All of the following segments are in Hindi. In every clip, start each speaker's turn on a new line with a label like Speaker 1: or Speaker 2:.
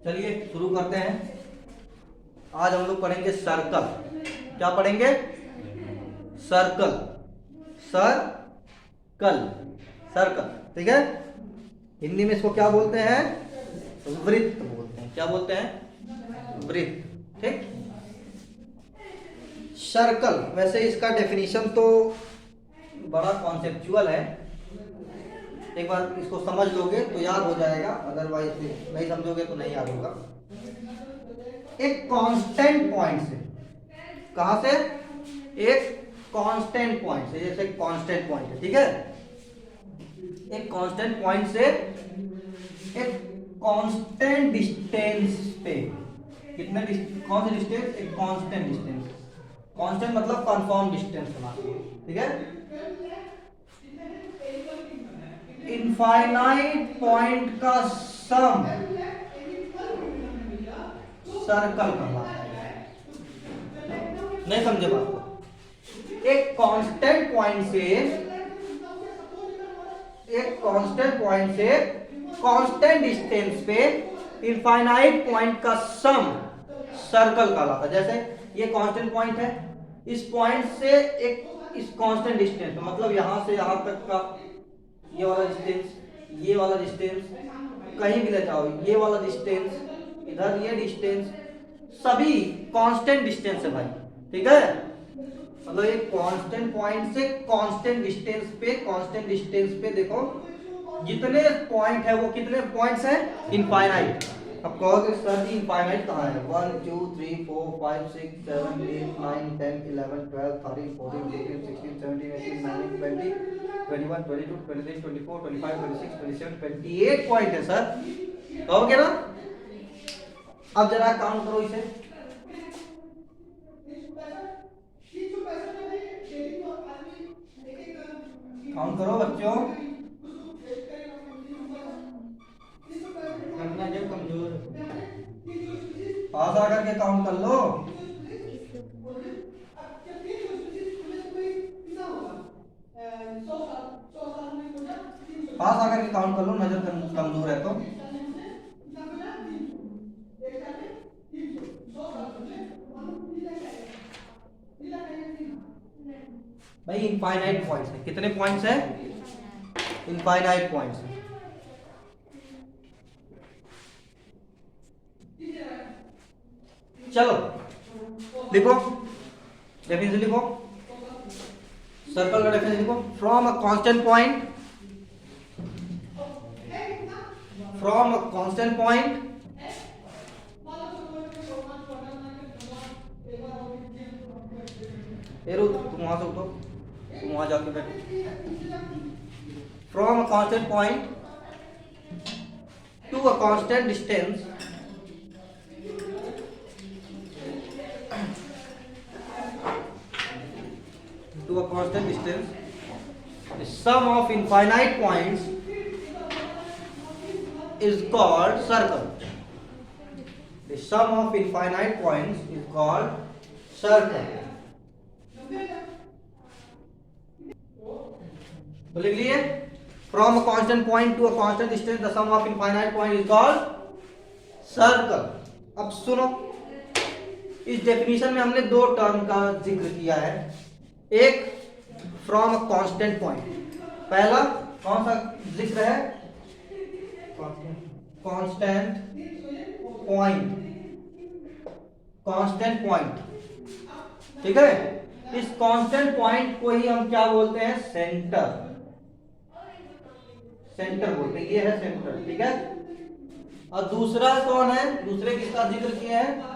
Speaker 1: चलिए शुरू करते हैं। आज हम लोग पढ़ेंगे सर्कल। क्या पढ़ेंगे? सर्कल। सर्कल सर्कल, ठीक है। हिंदी में इसको क्या बोलते हैं? वृत्त बोलते हैं। क्या बोलते हैं? वृत्त, ठीक। सर्कल, वैसे इसका डेफिनेशन तो बड़ा कॉन्सेप्चुअल है। एक बार इसको समझ लोगे तो याद हो जाएगा, अदरवाइज नहीं समझोगे तो नहीं याद होगा। एक कांस्टेंट पॉइंट से, कहां से? एक कांस्टेंट पॉइंट से, जैसे कांस्टेंट पॉइंट है, ठीक है। एक कांस्टेंट पॉइंट से एक कांस्टेंट डिस्टेंस पे, कितने कौन से डिस्टेंस? एक कांस्टेंट डिस्टेंस। कांस्टेंट मतलब कंफर्म डिस्टेंस बनाते हैं, ठीक है। इनफाइनाइट पॉइंट का सम सर्कल कहलाता है। नहीं समझे बात को? एक कांस्टेंट पॉइंट से कांस्टेंट डिस्टेंस पे इनफाइनाइट पॉइंट का सम सर्कल कहलाता है। जैसे ये कांस्टेंट पॉइंट है, इस पॉइंट से एक इस कांस्टेंट डिस्टेंस, मतलब यहां से यहां तक का ये वाला डिस्टेंस, ये वाला डिस्टेंस, कहीं भी ले जाओ, ये वाला डिस्टेंस, इधर ये डिस्टेंस, सभी कांस्टेंट डिस्टेंस है भाई, ठीक है। मतलब एक कांस्टेंट पॉइंट से कांस्टेंट डिस्टेंस पे देखो जितने पॉइंट है वो कितने पॉइंट्स हैं? इनफाइनाइट। अब कहोगे सर जी इनफाइनाइट कहाँ है? 1 2 3 4 5 6 7 8 9 10 11 12 13 14 15 16 17 18 19 20 21 22 23 24 25 26 27 28 पॉइंट है सर, कहोगे ना। अब जरा काउंट करो इसे। काउंट करो बच्चों। अपना जब कमजोर पास आकर के काउंट कर लो। पास आकर के काउंट कर लो, नजर कमजोर है तो। भाई इनफाइनाइट पॉइंट्स है, कितने पॉइंट्स है? इनफाइनाइट पॉइंट्स है। चलो लिखो, डेफिनेशन लिखो, सर्कल का डेफिनेशन लिखो। From a constant point, from a constant point arrow, तुम वहां से उठो, तुम वहां जाके बैठो। From a constant point to a constant distance to a constant distance, the sum of infinite points is called circle. The sum of infinite points is called circle. तो लिख लिए, from a constant point to a constant distance, the sum of infinite point is called circle. अब सुनो, इस डेफिनेशन में हमने दो टर्म का जिक्र किया है। एक फ्रॉम अ कांस्टेंट पॉइंट, पहला कौन सा जिक्र है? कांस्टेंट पॉइंट, कांस्टेंट पॉइंट, ठीक है। इस कांस्टेंट पॉइंट को ही हम क्या बोलते हैं? सेंटर, सेंटर बोलते हैं, ये है सेंटर, ठीक है। और दूसरा कौन है? दूसरे किसका जिक्र किया है?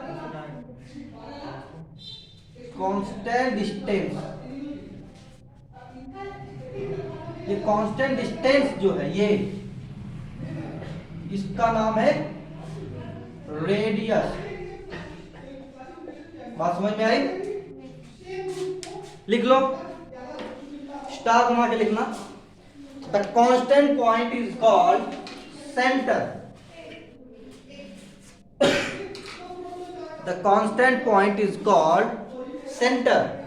Speaker 1: Constant distance. ये कांस्टेंट डिस्टेंस जो है, ये इसका नाम है रेडियस। बात समझ में आई? लिख लो, स्टार घुमा के लिखना। The constant point is called centre. The constant point is called centre.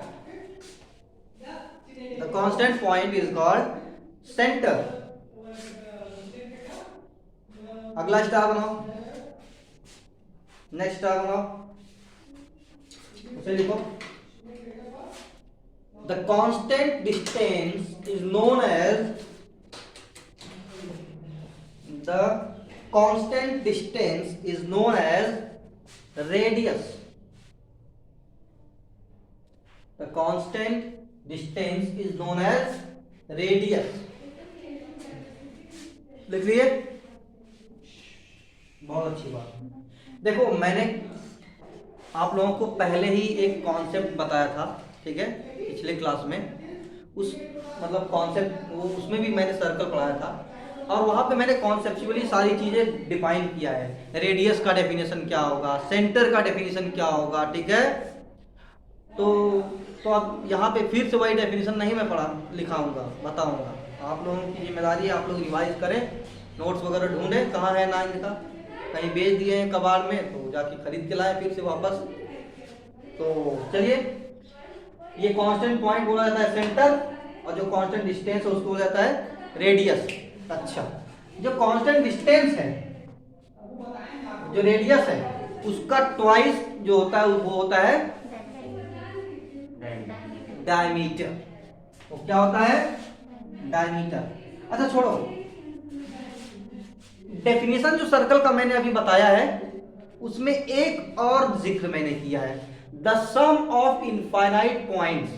Speaker 1: The constant point is called center. अगला स्टार बनाओ। नेक्स्ट स्टार बनाओ, उसे लिखो। The constant distance is known as, the constant distance is known as radius. The constant distance is known as radius. लिख लिए? बहुत अच्छी बात। देखो मैंने आप लोगों को पहले ही एक कॉन्सेप्ट बताया था, ठीक है, पिछले क्लास में। उस मतलब कॉन्सेप्ट उसमें भी मैंने सर्कल पढ़ाया था, और वहां पे मैंने कॉन्सेप्चुअली सारी चीजें डिफाइन किया है। रेडियस का डेफिनेशन क्या होगा, सेंटर का डेफिनेशन क्या होगा, ठीक है। तो अब यहाँ पे फिर से वही डेफिनेशन नहीं मैं लिखाऊंगा, बताऊंगा। आप लोगों की जिम्मेदारी है, आप लोग रिवाइज करें, नोट्स वगैरह ढूंढें कहाँ है 9 का, कहीं बेच दिए हैं कबाड़ में तो जाके खरीद के लाए फिर से वापस। तो चलिए, ये कांस्टेंट पॉइंट बोला जाता है सेंटर, और जो कांस्टेंट डिस्टेंस है उसको बोला जाता है रेडियस। अच्छा, जो कांस्टेंट डिस्टेंस है, जो रेडियस है, उसका ट्वाइस जो होता है वो होता है डायमीटर। तो क्या होता है? डायमीटर। अच्छा छोड़ो, डेफिनेशन जो सर्कल का मैंने अभी बताया है उसमें एक और जिक्र मैंने किया है, the sum of infinite points.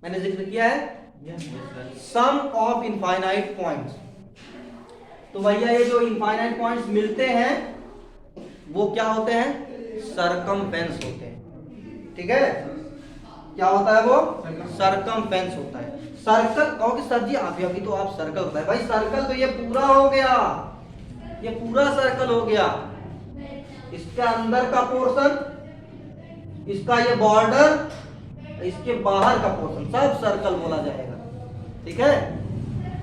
Speaker 1: मैंने जिक्र किया है सम ऑफ इनफाइनाइट पॉइंट्स। तो भैया ये जो इनफाइनाइट पॉइंट्स मिलते हैं वो क्या होते हैं? सरकमफेरेंस होते हैं, ठीक है। क्या होता है वो? सरकमफेरेंस होता है। सर्कल कहोगे सर जी अभी तो आप सर्कल बताए, भाई सर्कल तो ये पूरा हो गया, ये पूरा सर्कल हो गया। इसके अंदर का पोर्शन, इसका ये बॉर्डर, इसके बाहर का पोर्शन, सब सर्कल बोला जाएगा, ठीक है।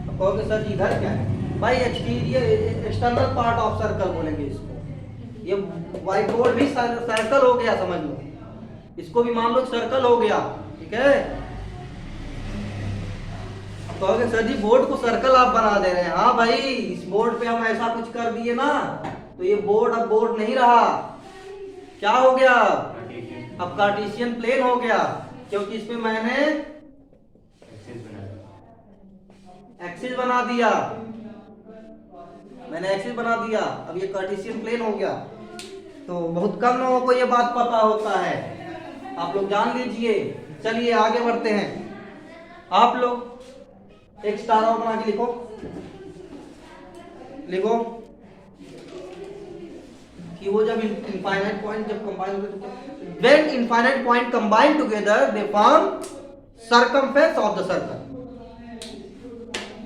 Speaker 1: तो कहोगे सर जी इधर क्या है? भाई exterior external part of circle बोलेंगे इसको। ये व्हाइट बोर्ड भी सर्कल हो गया, समझ लो, इसको भी मान लो सर्कल हो गया, ठीक है। कहोगे सर जी बोर्ड को सर्कल आप बना दे रहे हैं। हाँ भाई, इस बोर्ड पे हम ऐसा कुछ कर दिए ना तो ये बोर्ड अब बोर्ड नहीं रहा, क्या हो गया? अब कार्टेशियन प्लेन हो गया, क्योंकि इस पे मैंने एक्सिस बना दिया, मैंने एक्सिस बना दिया, अब ये कार्टेशियन प्लेन हो गया। तो बहुत कम लोगों को ये बात पता होता है, आप लोग जान लीजिए। चलिए आगे बढ़ते हैं। आप लोग एक स्टार और बना के लिखो, लिखो कि वो जब इनफाइनाइट पॉइंट जब कंबाइन होते, when infinite point combine together they form circumference of the circle.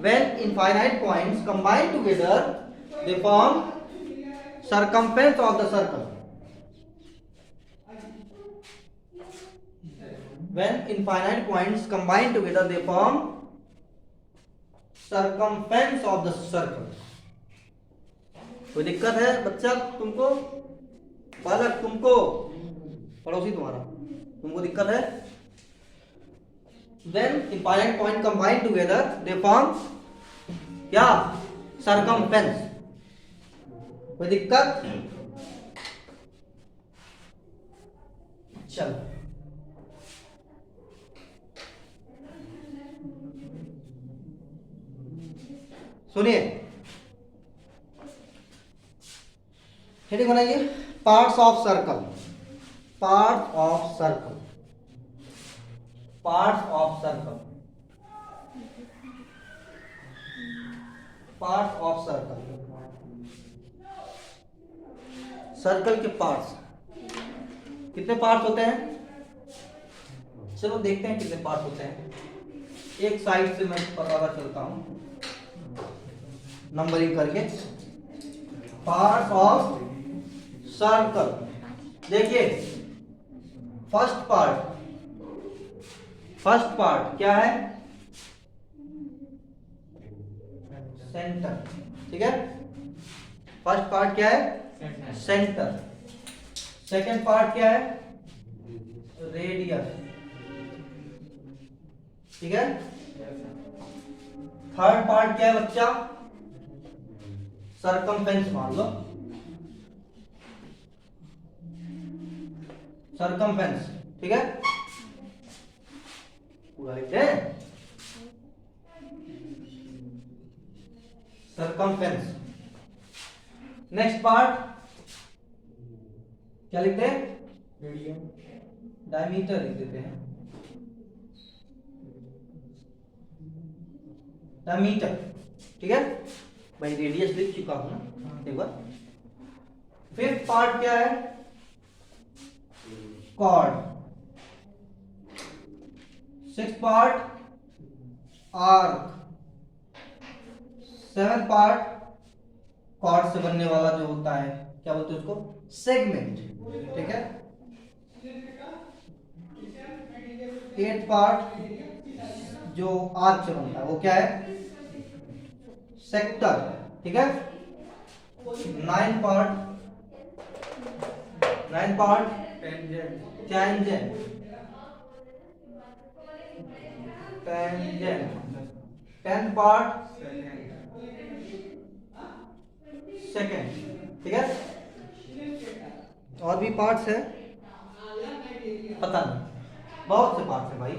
Speaker 1: When infinite points combine together they form circumference of the circle. When infinite points combine together they form circumference of the circle. कोई दिक्कत है बच्चा तुमको? बालक तुमको, पड़ोसी तुम्हारा, तुमको दिक्कत है? When infinite point combine together they form क्या? Circumference. कोई दिक्कत? चलो सुनिए, हेडिंग बनाइए, parts of circle, parts of circle, parts of circle, parts of circle. Circle के पार्ट्स कितने पार्ट्स होते हैं? चलो देखते हैं कितने पार्ट्स होते हैं। एक साइड से मैं पता चलता हूं नंबरिंग करके। पार्ट्स ऑफ सर्कल, देखिए फर्स्ट पार्ट क्या है? सेंटर, ठीक है। फर्स्ट पार्ट क्या है? सेंटर। सेकंड पार्ट क्या है? रेडियस, ठीक है। थर्ड पार्ट क्या है बच्चा? सर्कमफेरेंस मान लो। सरकमफेरेंस, ठीक है, पूरा लिख दे, सरकमफेरेंस। नेक्स्ट पार्ट क्या लिखते हैं, डायमीटर लिख देते हैं, डायमीटर, ठीक है भाई, रेडियस लिख चुका हूं ना एक बार। फिफ्थ पार्ट क्या है, chord. Six part arc. Seven part chord से बनने वाला जो होता है क्या बोलते हैं उसको, सेगमेंट, ठीक है। एट पार्ट जो आर्क से बनता है वो क्या है, सेक्टर, ठीक है। Nine part tangent, tenth part second, ठीक है। और भी पार्ट्स है पता नहीं, बहुत से पार्ट्स है भाई।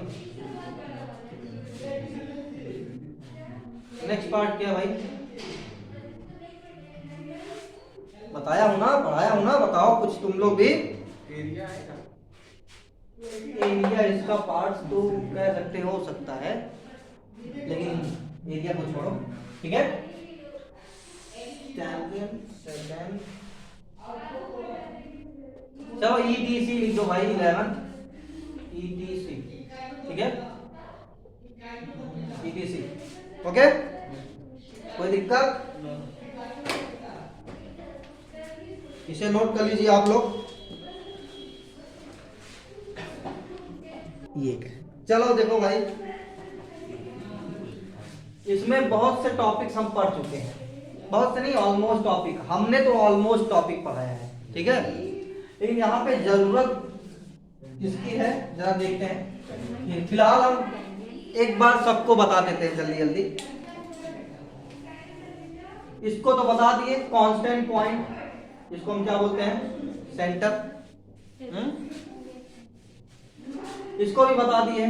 Speaker 1: नेक्स्ट पार्ट क्या है भाई, बताया हूं ना, पढ़ाया हूं ना, बताओ कुछ तुम लोग भी। एरिया है, एरिया इसका पार्ट्स तो कह सकते हो सकता है, लेकिन एरिया को छोड़ो, ठीक है। चलो ईटीसी लिख दो भाई, 11 ईटीसी, ठीक है, ईटीसी, ओके, कोई दिक्कत, इसे नोट कर लीजिए आप लोग। ये चलो देखो भाई, इसमें बहुत से टॉपिक्स हम पढ़ चुके हैं, बहुत से नहीं, ऑलमोस्ट टॉपिक, हमने तो ऑलमोस्ट टॉपिक पढ़ाया है, ठीक है। लेकिन यहाँ पे जरूरत किसकी है जरा देखते हैं। फिलहाल हम एक बार सबको बता देते हैं जल्दी जल्दी। इसको तो बता दिए, कांस्टेंट पॉइंट, इसको हम क्या बोलते हैं, सेंटर। इसको भी बता दिए,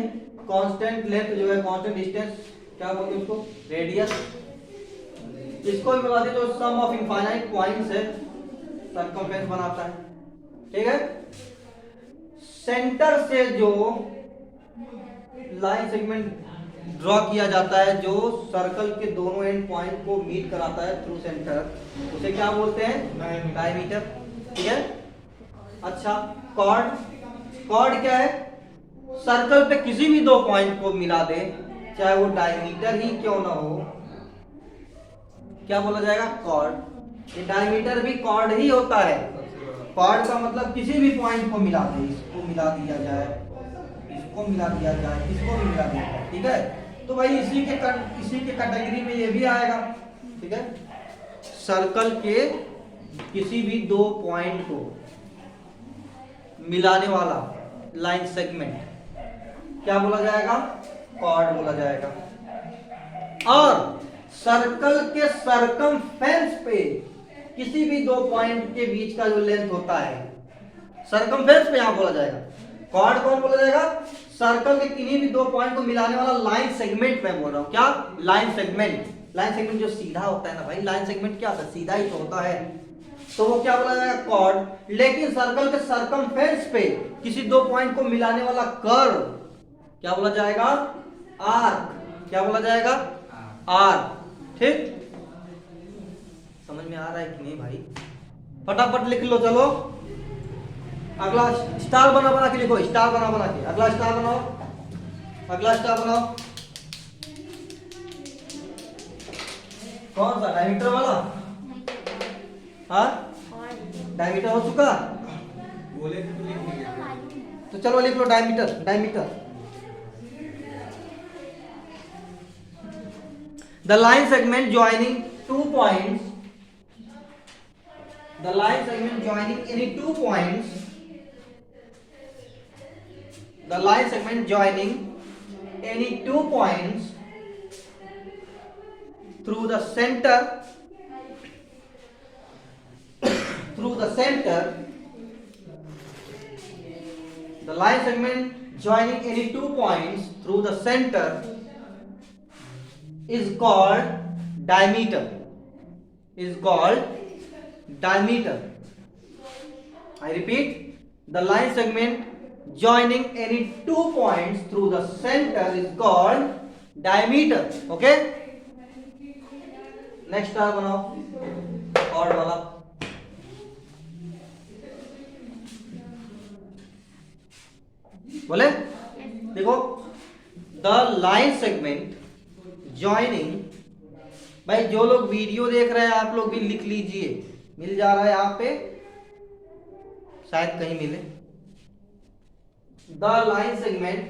Speaker 1: कांस्टेंट लेंथ जो है, कांस्टेंट डिस्टेंस क्या बोलते हैं उसको, रेडियस। इसको भी बता दिए, जो सम ऑफ इनफाइनाइट पॉइंट्स है सरकमफेरेंस बनाता है, ठीक है। सेंटर से जो लाइन सेगमेंट ड्रॉ किया जाता है, जो सर्कल के दोनों एंड पॉइंट को मीट कराता है थ्रू सेंटर, उसे क्या बोलते हैं, डायमीटर, ठीक है। अच्छा, कॉर्ड, कॉर्ड क्या है, सर्कल पे किसी भी दो पॉइंट को मिला दे, चाहे वो डायमीटर ही क्यों ना हो, क्या बोला जाएगा, कॉर्ड। ये डायमीटर भी कॉर्ड ही होता है। कॉर्ड का मतलब किसी भी पॉइंट को मिला दे, इसको मिला दिया जाए, इसको मिला दिया जाए, इसको भी मिला दिया जाए, ठीक है। तो भाई इसी के कैटेगरी में ये भी आएगा, ठीक है। सर्कल के किसी भी दो पॉइंट को मिलाने वाला लाइन सेगमेंट क्या बोला जाएगा, कॉर्ड बोला जाएगा। और सर्कल के सरकमफेरेंस पे किसी भी दो पॉइंट के बीच का जो लेंथ होता है, सरकमफेरेंस पे यहां बोला जाएगा। कॉर्ड कौन बोला जाएगा, सर्कल के किन्हीं भी दो पॉइंट को मिलाने वाला लाइन सेगमेंट मैं बोल रहा हूं, क्या, लाइन सेगमेंट। लाइन सेगमेंट जो सीधा होता है ना भाई, लाइन सेगमेंट क्या होता है, सीधा ही तो होता है, तो वो क्या बोला जाएगा, कॉर्ड। लेकिन सर्कल के सरकमफेरेंस पे किसी दो पॉइंट को मिलाने वाला कर्व क्या बोला जाएगा, आर्क। क्या बोला जाएगा, आर्क, ठीक। समझ में आ रहा है कि नहीं भाई, फटाफट लिख लो, चलो अगला स्टार बना बना के लिखो, स्टार बना बना के, अगला स्टार बनाओ, अगला स्टार बनाओ। कौन सा, डायमीटर वाला, हाँ डायमीटर हो चुका, बोले तो चलो लिख लो diameter, diameter. The line segment joining two points, the line segment joining any two points, the line segment joining any two points through the center, through the center The line segment joining any 2 points through the center is called diameter. Is called diameter. I repeat, the line segment joining any 2 points through the center is called diameter. Okay? Next star बनाओ और वाला। बोले देखो, द लाइन सेगमेंट जॉइनिंग, भाई जो लोग वीडियो देख रहे हैं आप लोग भी लिख लीजिए, मिल जा रहा है यहाँ पे, शायद कहीं मिले। The line segment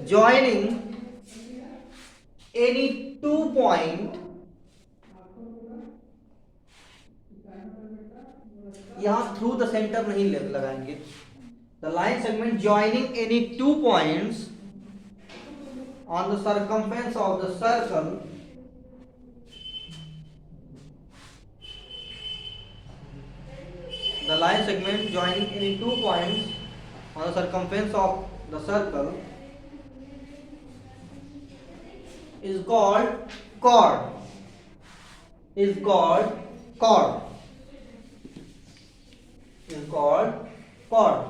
Speaker 1: joining any 2 point, यहां थ्रू द सेंटर नहीं लगाएंगे। The line segment joining any 2 points on the circumference of the circle the line segment joining any 2 points on the circumference of the circle is called chord. Is called chord. Is called chord.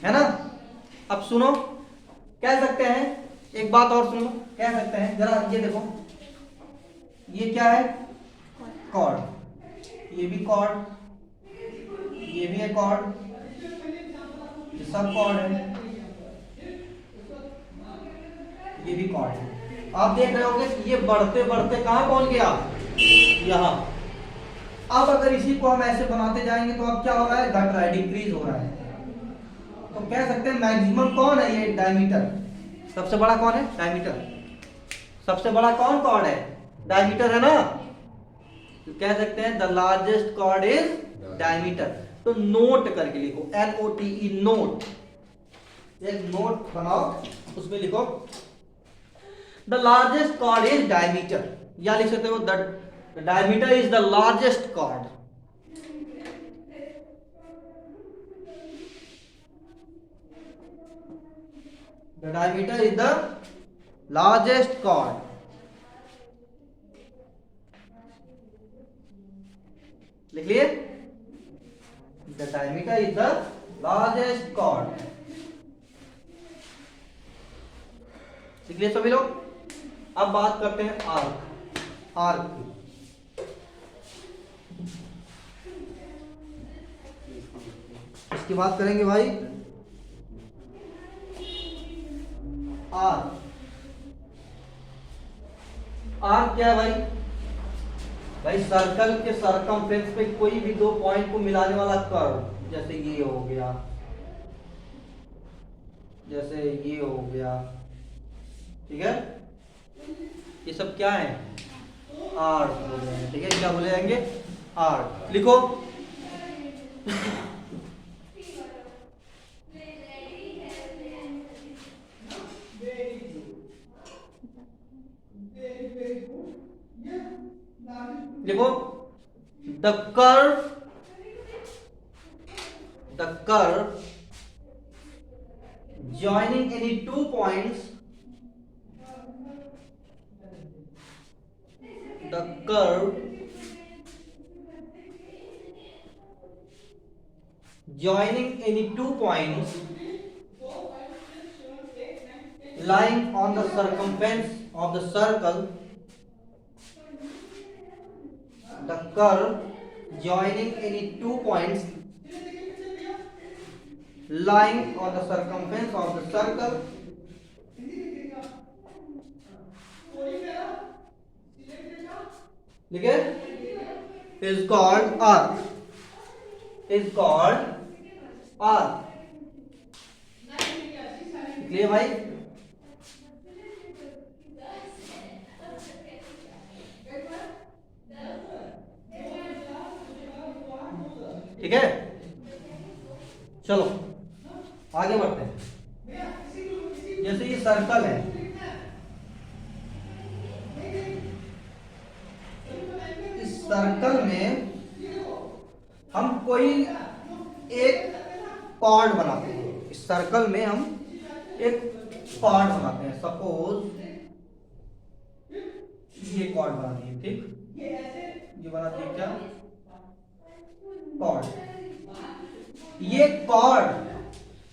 Speaker 1: है ना? अब सुनो, कह सकते हैं, एक बात और सुनो, कह सकते हैं, जरा ये देखो, ये क्या है? chord. ये भी कॉर्ड, ये भी है कॉर्ड, ये सब कॉर्ड है, ये भी कॉर्ड है। आप देख रहे होंगे कि ये बढ़ते बढ़ते कहां पहुंच गया? यहां। अब अगर इसी को हम ऐसे बनाते जाएंगे तो अब क्या हो रहा है? घट रहा है, डिक्रीज हो रहा है। तो कह सकते हैं मैक्सिमम कौन है? ये डायमीटर। सबसे बड़ा कौन है? डायमीटर। सबसे बड़ा कौन कॉर्ड है? डायमीटर है ना। तो कह सकते हैं the largest chord is diameter. तो नोट करके लिखो, NOTE, नोट। एक नोट बनाओ, उसमें लिखो the largest chord is diameter, या लिख सकते हो the diameter is the largest chord. The diameter is the largest chord. लिख लिए? The diameter is the largest chord. लिख लिए सभी लोग? अब बात करते हैं आर्क। आर्क की, इसकी बात करेंगे भाई। आर्क, आर्क क्या है भाई? भाई सर्कल के सर्कमफ्रेंस पे कोई भी 2 पॉइंट को मिलाने वाला कर्व, जैसे ये हो गया, जैसे ये हो गया, ठीक है? ये सब क्या है? आर्क बोले हैं, ठीक है? क्या बोले जाएंगे? आर्क। लिखो देखो, the curve joining any 2 points, the curve joining any 2 points lying on the circumference of the circle, the curve joining any 2 points lying on the circumference of the circle ठीक है, is called arc, is called arc। Clear भाई? ठीक है, चलो आगे बढ़ते हैं। जैसे ये सर्कल है, इस सर्कल में हम कोई एक कॉर्ड बनाते हैं, इस सर्कल में हम एक कॉर्ड बनाते हैं। सपोज ये कॉर्ड बना दिए, ठीक, ये बना दिए क्या, कॉर्ड। ये कॉर्ड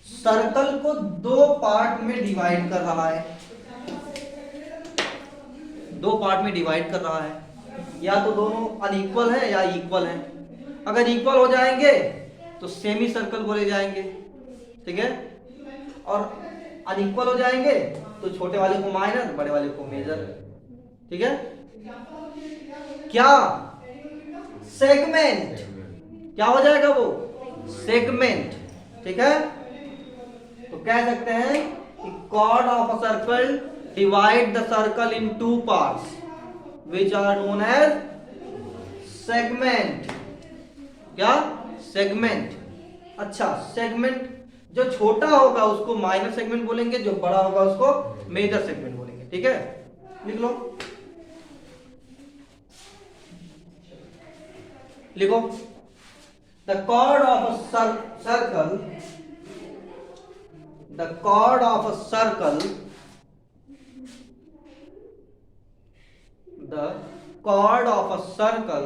Speaker 1: सर्कल को दो पार्ट में डिवाइड कर रहा है, दो पार्ट में डिवाइड कर रहा है। या तो दोनों अनइक्वल है या इक्वल है। अगर इक्वल हो जाएंगे तो सेमी सर्कल बोले जाएंगे, ठीक है, और अनइक्वल हो जाएंगे तो छोटे वाले को माइनर, बड़े वाले को मेजर, ठीक है। क्या सेगमेंट, क्या हो जाएगा वो, सेगमेंट, ठीक है। तो कह सकते हैं कि chord of a circle divide the circle in two parts which are known as segment। क्या, सेगमेंट। अच्छा, सेगमेंट जो छोटा होगा उसको माइनर सेगमेंट बोलेंगे, जो बड़ा होगा उसको मेजर सेगमेंट बोलेंगे, ठीक है। लिख लो, लिखो, the chord of a circle, the chord of a circle, the chord of a circle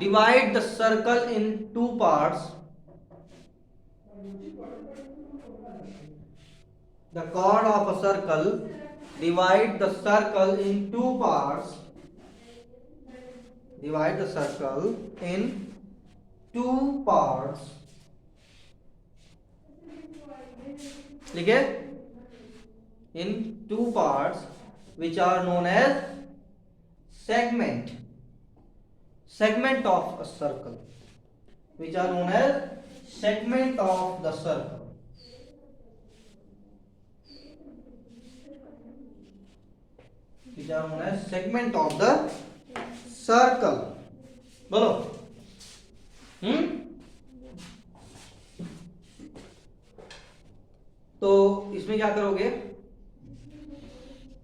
Speaker 1: divide the circle in two parts, the chord of a circle divide the circle in two parts, divide the circle in two parts, लिखे, in two parts which are known as segment, segment of a circle, which are known as segment of the circle, which are known as segment of the circle। बोलो, तो इसमें क्या करोगे,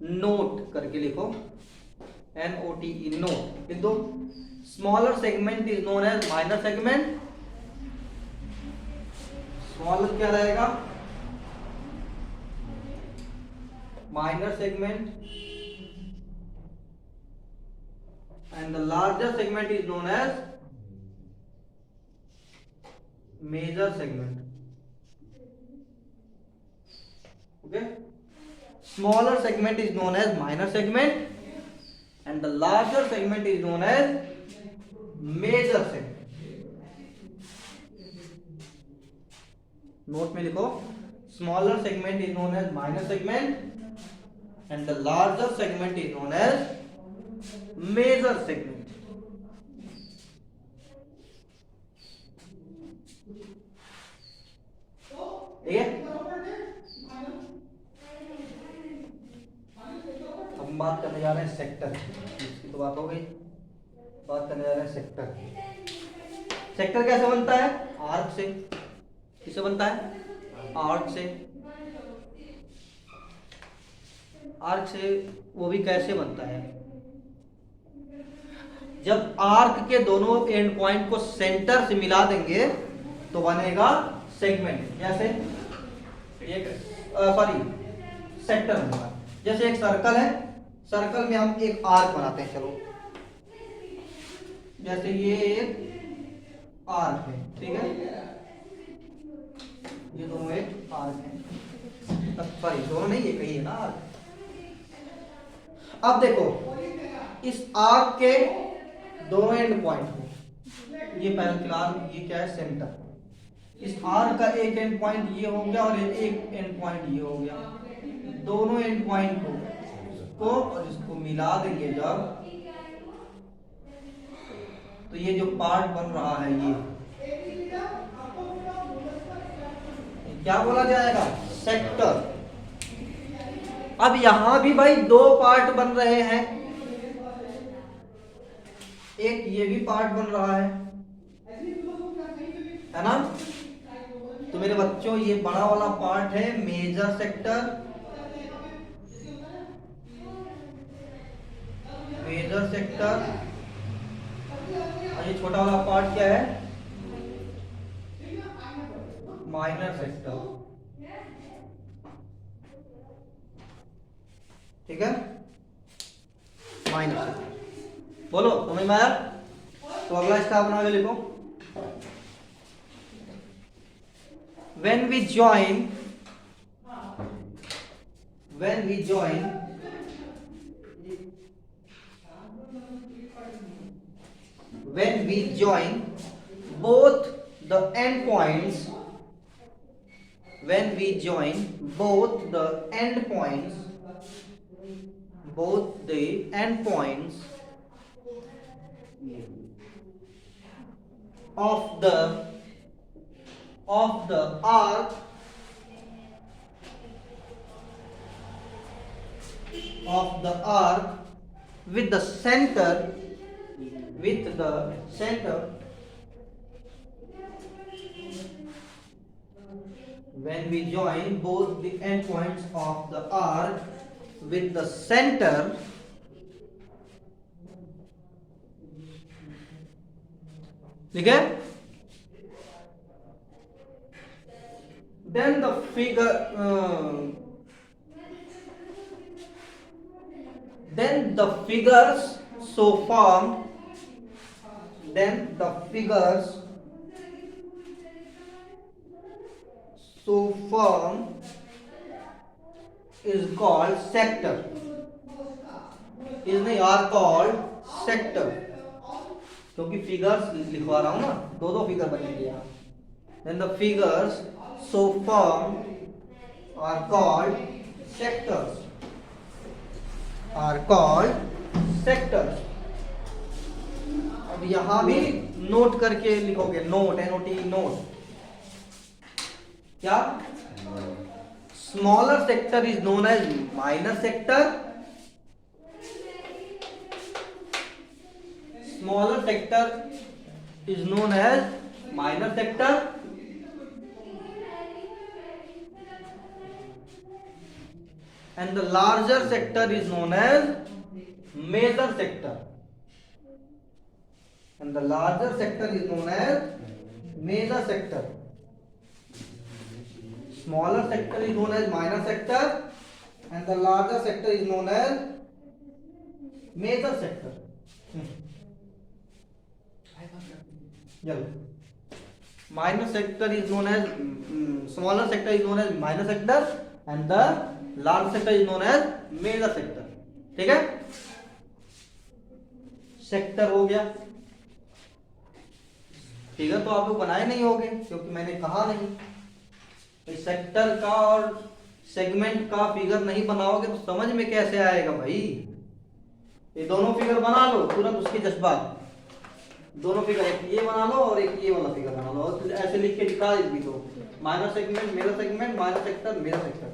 Speaker 1: नोट करके लिखो, NOTE, नोट लिख दो। Smaller segment is known as minor segment. Smaller क्या रहेगा, minor segment, and the larger segment is known as major segment. Okay, smaller segment is known as minor segment and the larger segment is known as major segment। Note में लिखो, smaller segment is known as minor segment and the larger segment is known as major segment। ठीक है, हम बात करने जा रहे हैं सेक्टर, इसकी तो बात हो गई। बात करने जा रहे हैं सेक्टर। सेक्टर कैसे बनता है, आर्क से। किससे बनता है, आर्क से। आर्क से, वो भी कैसे बनता है, जब आर्क के दोनों एंड पॉइंट को सेंटर से मिला देंगे तो बनेगा सेगमेंट। जैसे सॉरी सेक्टर होगा। जैसे एक सर्कल है, सर्कल में हम एक आर्क बनाते हैं, चलो जैसे ये एक आर्क है, ठीक है, ये दोनों एक आर्क है, सॉरी दोनों नहीं, ये कही है ना आर्क। अब देखो, इस आर्क के दोनों एंड पॉइंट को, ये पहले फिलहाल ये क्या है, सेंटर। इस आर्क का एक एंड पॉइंट ये हो गया और एक एंड पॉइंट ये हो गया। दोनों एंड पॉइंट को और इसको मिला देंगे जब, तो ये जो पार्ट बन रहा है ये क्या बोला जाएगा, सेक्टर। अब यहां भी भाई दो पार्ट बन रहे हैं, एक ये भी पार्ट बन रहा है ना। तो मेरे बच्चों, ये बड़ा वाला पार्ट है मेजर सेक्टर, मेजर सेक्टर, और ये छोटा वाला पार्ट क्या है, माइनर सेक्टर, ठीक है, माइनर सेक्टर। बोलो समझ में आया? तो अगला स्टार बना के लिखो, when we join when we join both the endpoints, when we join both the endpoints of the arc with the center when we join both the endpoints of the arc with the center, ठीक है, then the figures so formed is called sector, is are called sector, क्योंकि फिगर्स लिखवा रहा हूं ना, दो फिगर बनेंगे यहाँ। then the figures so formed are called sectors, अब यहां भी नोट करके लिखोगे, नोट, NOT, नोट। क्या? Smaller sector is known as minor sector, smaller sector is known as minor sector, and the larger sector is known as major sector, and the larger sector is known as major sector. Smaller sector is known as minor sector, and the larger sector is known as major sector. Minor sector is known as smaller sector is known as minor sector, and the large sector is known as major sector, ठीक है। सेक्टर हो गया, फिगर तो आप लोग बनाए नहीं होंगे क्योंकि मैंने कहा नहीं, सेक्टर का और सेगमेंट का फिगर नहीं बनाओगे तो समझ में कैसे आएगा भाई। ये दोनों फिगर बना लो, तुरंत उसके जज्बात, दोनों फिगर, एक ये बना लो और एक ये वाला फिगर बना लो, और ऐसे लिख के दिखा भी दो, minor segment, major segment, minor sector, major sector,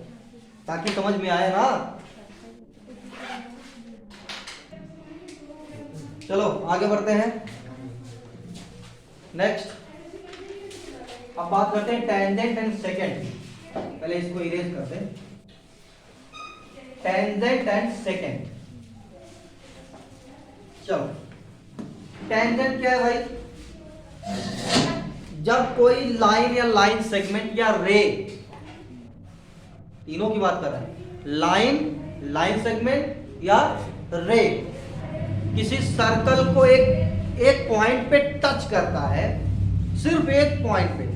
Speaker 1: ताकि समझ में आए ना। चलो आगे बढ़ते हैं, नेक्स्ट अब बात करते हैं टेंजेंट एंड सेकेंड। पहले इसको इरेज करते हैं, टेंजेंट एंड सेकेंड। चलो टेंजेंट क्या है भाई? जब कोई लाइन या लाइन सेगमेंट या रे, तीनों की बात कर रहे हैं, लाइन सेगमेंट या रे, किसी सर्कल को एक पॉइंट पे टच करता है, सिर्फ एक पॉइंट पे,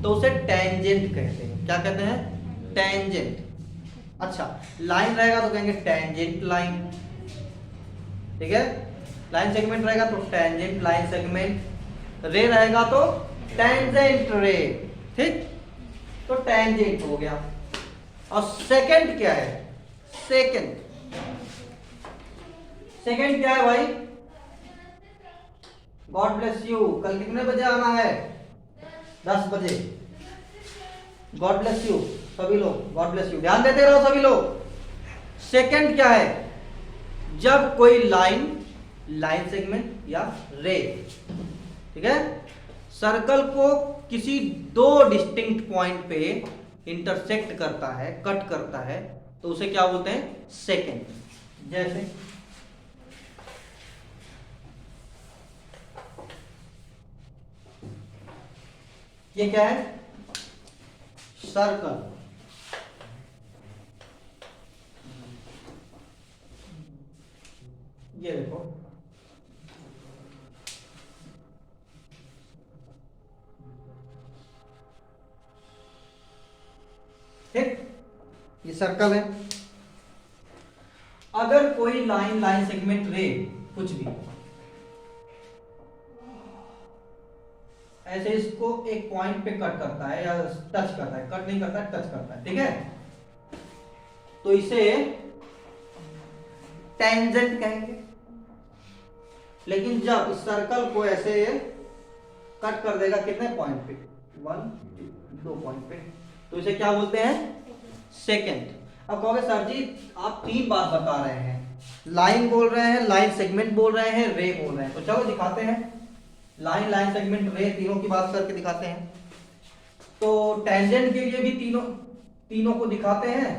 Speaker 1: तो उसे टेंजेंट कहते हैं। क्या कहते हैं? टेंजेंट। अच्छा, लाइन रहेगा तो कहेंगे टेंजेंट लाइन, ठीक है। लाइन सेगमेंट रहेगा तो टेंजेंट लाइन सेगमेंट, रे रहेगा तो टेंजेंट रे, ठीक। तो टेंजेंट हो गया। और सेकंड क्या है? सेकंड क्या है भाई? God bless you. कल कितने बजे आना है? 10 बजे। गॉड ब्लेस यू सभी लोग, गॉड ब्लेस यू, ध्यान देते रहो सभी लोग। सेकंड क्या है? जब कोई लाइन सेगमेंट या रे, ठीक है, सर्कल को किसी दो डिस्टिंक्ट पॉइंट पे इंटरसेक्ट करता है, कट करता है, तो उसे क्या बोलते हैं? सेकंड। जैसे ये क्या है? सर्कल, ये देखो ठीक, ये सर्कल है। अगर कोई लाइन, लाइन सेगमेंट, रे, कुछ भी ऐसे इसको एक पॉइंट पे कट करता है या टच करता है, कट नहीं करता है, टच करता है, ठीक है, तो इसे टेंजेंट कहेंगे। लेकिन जब इस सर्कल को ऐसे कट कर देगा कितने पॉइंट पे, 1 2 पॉइंट पे, तो इसे क्या बोलते हैं, सेकेंड। अब कहोगे सर जी आप 3 बात बता रहे हैं, लाइन बोल रहे हैं, लाइन सेगमेंट बोल रहे हैं, रे बोल रहे हैं, तो चलो दिखाते हैं, लाइन, लाइन सेगमेंट, रे तीनों की बात करके दिखाते हैं। तो टेंजेंट के लिए भी तीनों को दिखाते हैं,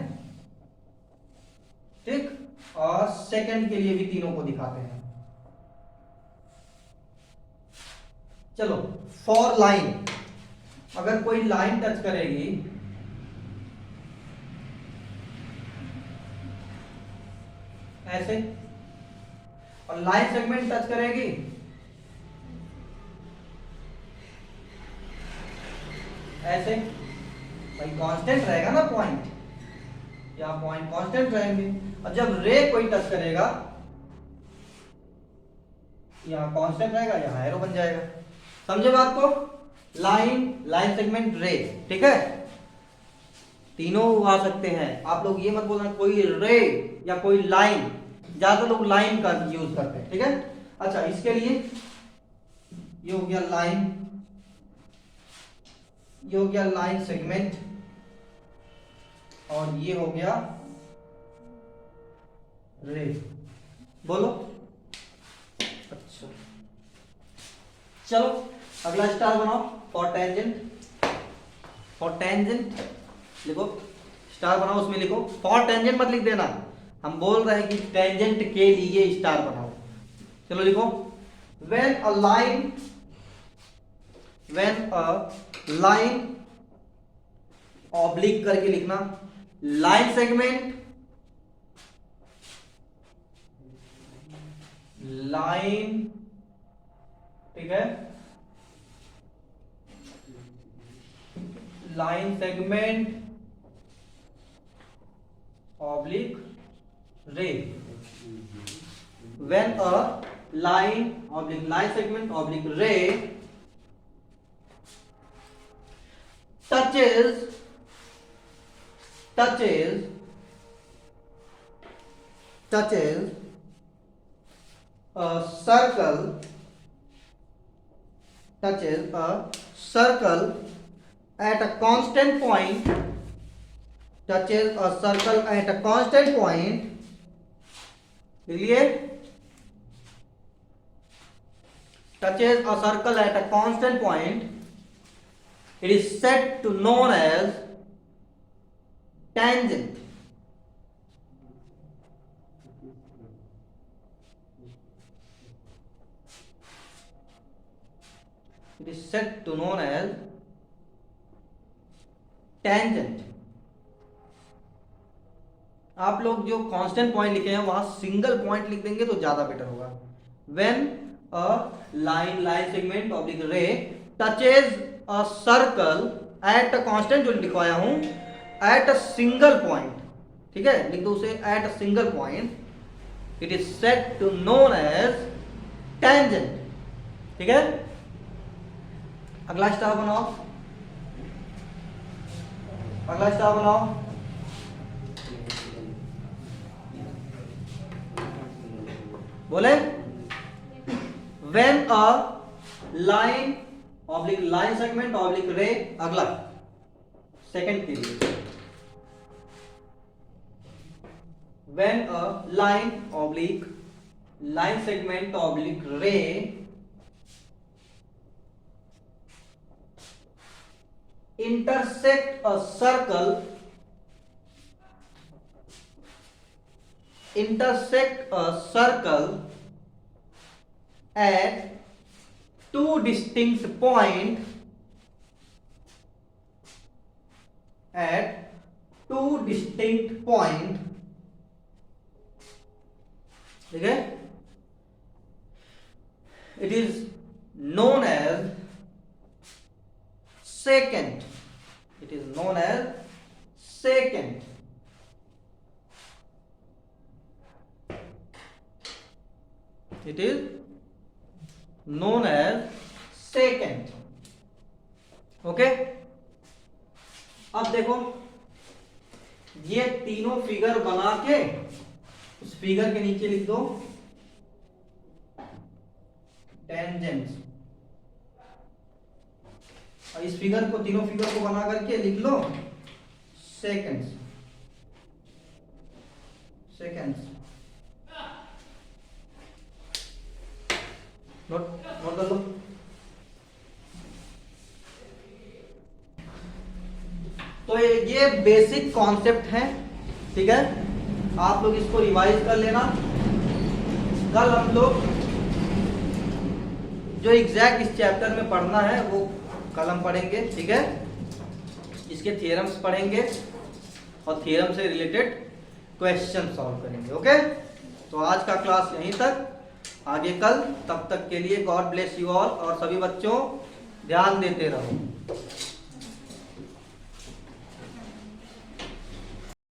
Speaker 1: ठीक, और सेकंड के लिए भी तीनों को दिखाते हैं। चलो, फॉर लाइन, अगर कोई लाइन टच करेगी ऐसे, और लाइन सेगमेंट टच करेगी ऐसे, भाई कांस्टेंट रहेगा ना पॉइंट, या पॉइंट कांस्टेंट रहेंगे। और जब रे कोई टच करेगा, यहाँ कांस्टेंट रहेगा, यहाँ एरो बन जाएगा। समझे बात को, लाइन, लाइन सेगमेंट, रे, ठीक है, तीनों आ सकते हैं। आप लोग ये मत बोलना कोई रे या कोई लाइन, ज्यादा लोग लाइन का यूज करते हैं, ठीक है। अच्छा, इसके लिए ये हो गया लाइन, ये हो गया लाइन सेगमेंट, और ये हो गया रे, बोलो। अच्छा, चलो अगला स्टार बनाओ, फॉर टेंजेंट, फॉर टेंजेंट लिखो, स्टार बनाओ, उसमें लिखो, फॉर टेंजेंट मत लिख देना, हम बोल रहे हैं कि टेंजेंट के लिए स्टार बनाओ। चलो लिखो, when a line, when a line, oblique करके लिखना, लाइन सेगमेंट, लाइन, ठीक है, लाइन सेगमेंट ऑब्लिक रे, when a line oblique line segment oblique रे touches a circle, touches a circle at a constant point, touches a circle at a constant point, clear, touches a circle at a constant point, it is said to known as tangent. It is said to known as tangent. आप लोग जो कांस्टेंट पॉइंट लिखे हैं वहां सिंगल पॉइंट लिख देंगे तो ज्यादा बेटर होगा। When a line, line segment oblique ray touches a circle at a constant, जो लिखवाया हूं, at a single point, ठीक है, लिख दो उसे, at a single point, it is said to known as tangent, ठीक है। अगला स्टार बनाओ, अगला स्टार बनाओ, बोले, when a line oblique line segment oblique रे, अगला सेकंड के लिए, when a line oblique line segment oblique रे intersect a circle, intersect a circle at two distinct points, at two distinct point, ठीक है, it is known as secant, it is known as secant, it is known as secant. Okay, अब देखो ये तीनों फिगर बना के उस फिगर के नीचे लिख दो टेंजेंट्स, और इस फिगर को, तीनों फिगर को बना करके लिख लो सेकेंड्स, सेकेंड्स, नोट कर लो। तो ये बेसिक कॉन्सेप्ट है, ठीक है, आप लोग इसको रिवाइज कर लेना। कल हम लोग जो एग्जैक्ट इस चैप्टर में पढ़ना है वो कल हम पढ़ेंगे, ठीक है, इसके थ्योरम्स पढ़ेंगे और थ्योरम से रिलेटेड क्वेश्चन सॉल्व करेंगे। ओके, तो आज का क्लास यहीं तक, आगे कल, तब तक के लिए गॉड ब्लेस यू ऑल, और सभी बच्चों ध्यान देते रहो।